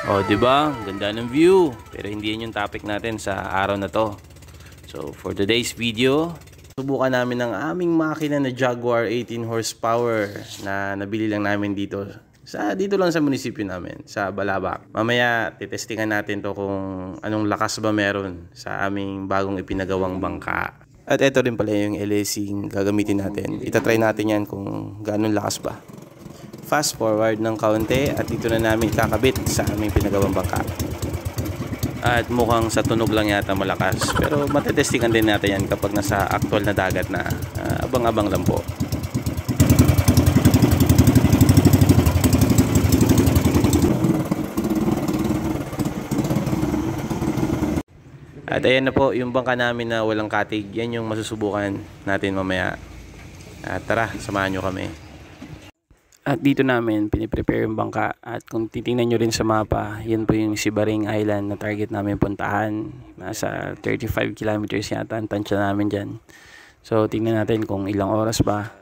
Oh, 'di ba? Ganda ng view. Pero hindi 'yan yung topic natin sa araw na 'to. So, for today's video, subukan namin ang aming makina na Jaguar 18 horsepower na nabili lang namin dito lang sa munisipyo namin, sa Balabac. Mamaya titestingan natin 'to kung anong lakas ba meron sa aming bagong ipinagawang bangka. At ito rin pala yung LSing gagamitin natin. Itatry natin 'yan kung gaano lakas ba. Fast forward ng kaunti at dito na namin kakabit sa aming pinagawang bangka. At mukhang sa tunog lang yata malakas, pero matetestingan din natin yan kapag nasa actual na dagat na. Abang-abang lang po. At ayan na po yung bangka namin na walang katig. Yan yung masusubukan natin mamaya. At tara, samahan nyo kami. At dito namin piniprepare yung bangka. At kung titingnan nyo rin sa mapa, yan po yung Sibaring Island na target namin puntahan. Nasa 35 kilometers yata ang tansya namin dyan. So tingnan natin kung ilang oras ba,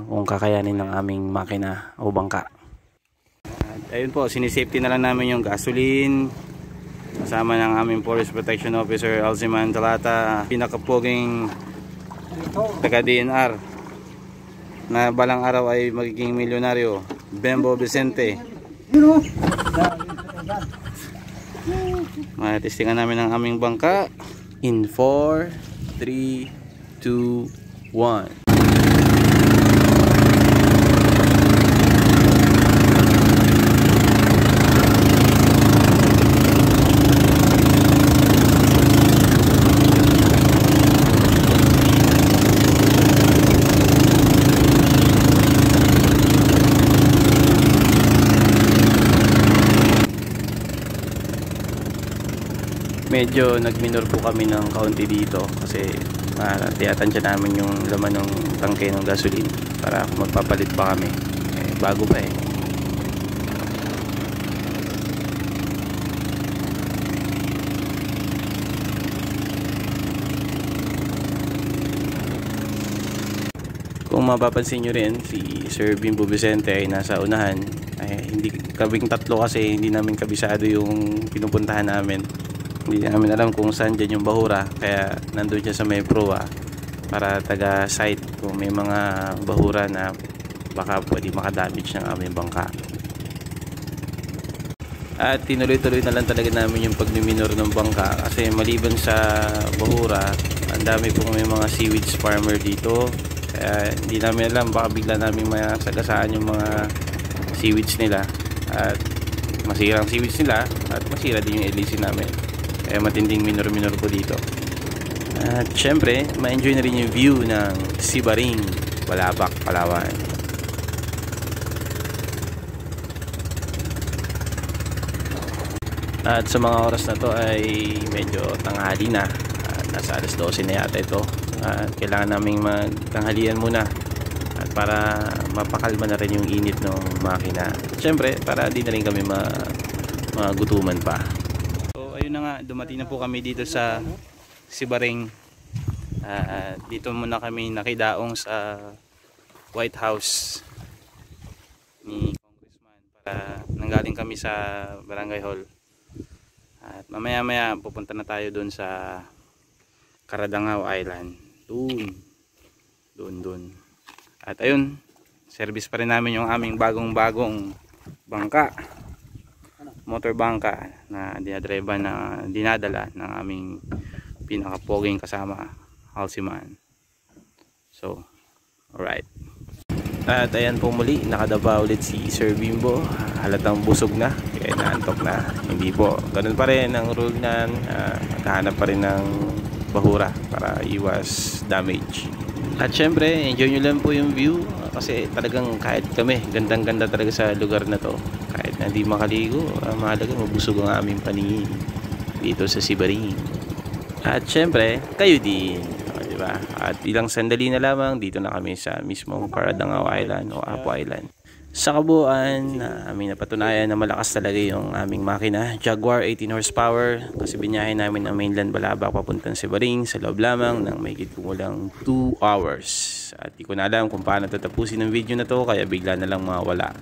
kung kakayanin ng aming makina o bangka. At ayun po, sinisafety na lang namin yung gasoline. Kasama ng aming Forest Protection Officer Alziman Talata, pinakapoging taga DNR na balang araw ay magiging milyonaryo, Bembo Vicente. Matestingan namin ang aming bangka in 4, 3, 2, 1. Medyo nagminor po kami ng kaunti dito kasi tiyatansya namin yung laman ng tangke ng gasoline para kung magpapalit pa kami, bago pa eh. Kung mapapansin nyo rin, si Sir Bimbo Vicente ay nasa unahan. Hindi kaming tatlo kasi hindi namin kabisado yung pinupuntahan namin. Hindi namin alam kung saan dyan yung bahura, kaya nandun siya sa may proa para taga site kung may mga bahura na baka pwede makadamage ng aming bangka. At tinuloy-tuloy na lang talaga namin yung pagmiminor ng bangka kasi maliban sa bahura, ang dami pong may mga seaweeds farmer dito, kaya hindi namin alam, baka bigla namin masagasaan yung mga seaweeds nila at masira ang seaweeds nila at masira din yung LEC namin. Kaya matinding minor-minor po dito. At syempre, ma-enjoy na rin yung view ng Sibaring, Balabac, Palawan. At sa mga oras na to ay medyo tanghali na. Nasa alas 12 na yata ito. At kailangan naming magtanghalian muna. At para mapakalma na rin yung init ng makina. At syempre, para di na rin kami magutuman pa. Ayun na nga, dumating na po kami dito sa Sibaring. Dito muna kami nakidaong sa White House ni Congressman para nanggaling kami sa Barangay Hall. At mamaya pupunta na tayo doon sa Caradangao Island. Doon. At ayun, service pa rin namin yung aming bagong bangka. Motor bangka na dinadala ng aming pinakapoging kasama, Alziman. So, alright. At ayan po muli, nakadaba ulit si Sir Bimbo. Halatang busog na, kaya naantok na. Hindi po, ganun pa rin ang rule na maghahanap pa rin ng bahura para iwas damage. At syempre, enjoy nyo lang po yung view kasi talagang kahit kami, gandang-ganda talaga sa lugar na to. Kahit na hindi makaligo, mahalaga mabusog ang aming paningin dito sa Sibaring. At syempre, kayo din, diba? At ilang sandali na lamang, dito na kami sa mismong Caradangao Island o Apo Island. Sa kabuuan, aming napatunayan na malakas talaga yung aming makina. Jaguar 18 horsepower kasi binyahe namin ang mainland Balabac papuntang Sibaring sa loob lamang ng mahigit kumulang 2 hours. At di ko na alam kung paano tatapusin ang video na to kaya bigla na lang mawala.